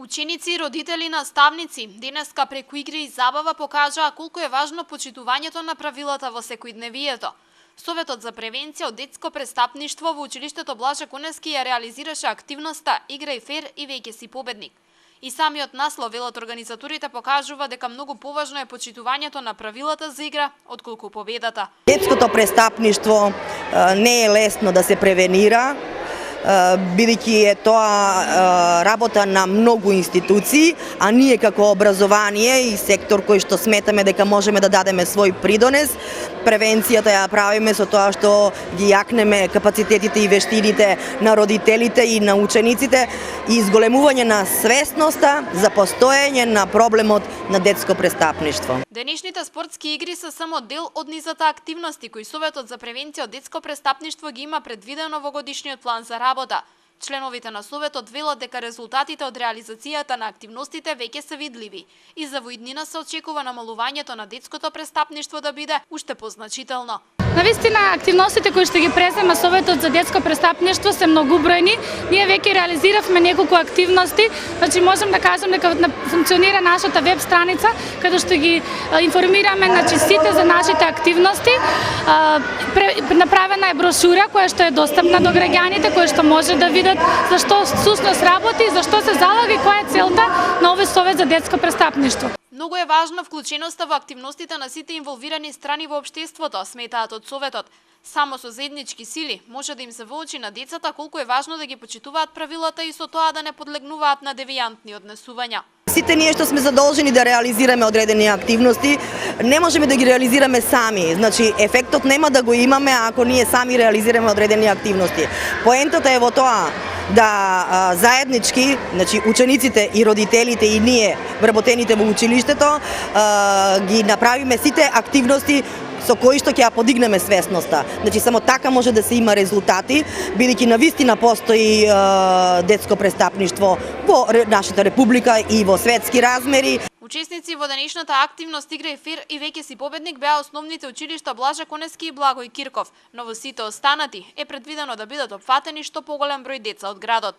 Ученици, родители, наставници денеска преку игри и забава покажаа колку е важно почитувањето на правилата во секојдневието. Советот за превенција од детско престапништво во училиштето Блаже Коневски ја реализираше активноста Играј фер и веќе си победник. И самиот наслов, велат организаторите, покажува дека многу поважно е почитувањето на правилата за игра отколку победата. Детското престапништво не е лесно да се превенира, бидејќи е тоа работа на многу институции, а ние како образование и сектор кој што сметаме дека можеме да дадеме свој придонес, превенцијата ја правиме со тоа што ги јакнеме капацитетите и вештините на родителите и на учениците и изголемување на свесноста за постоење на проблемот на детско престапништво. Денешните спортски игри се само дел од низата активности кои Советот за превенција од детско престапништво ги има предвидено во годишниот план за работа. Членовите на Советот велат дека резултатите од реализацијата на активностите веќе се видливи и за во иднина се очекува намалувањето на детското престапништво да биде уште позначително. Навистина, активностите кои што ги презема Советот за детско престапништво се многубројни. Ние веќе реализиравме неколку активности, значи можам да кажам дека функционира нашата веб страница каде што ги информираме сите за нашите активности. Направена е брошура која што е достапна до граѓаните, која што може да видат зашто всушност работи и зашто се залага и која е целта на овој Совет за детско престапништво. Многу е важна вклученоста во активностите на сите инволвирани страни во општеството, сметаат од Советот. Само со заеднички сили може да им се воочи на децата колку е важно да ги почитуваат правилата и со тоа да не подлегнуваат на девијантни однесувања. Сите ние што сме задолжени да реализираме одредени активности, не можеме да ги реализираме сами. Значи, ефектот нема да го имаме ако ние сами реализираме одредени активности. Поентата е во тоа да заеднички, значи учениците и родителите и ние, вработените во училиштето, ги направиме сите активности со кои што ќе ја подигнеме свесноста. Значи само така може да се има резултати, бидејќи навистина постои детско престапништво во нашата република и во светски размери. Учесници во денешната активност Играј фер и веќе си победник беа основните училишта Блаже Коневски и Благој Кирков, но во сите останати е предвидено да бидат опфатени што поголем број деца од градот.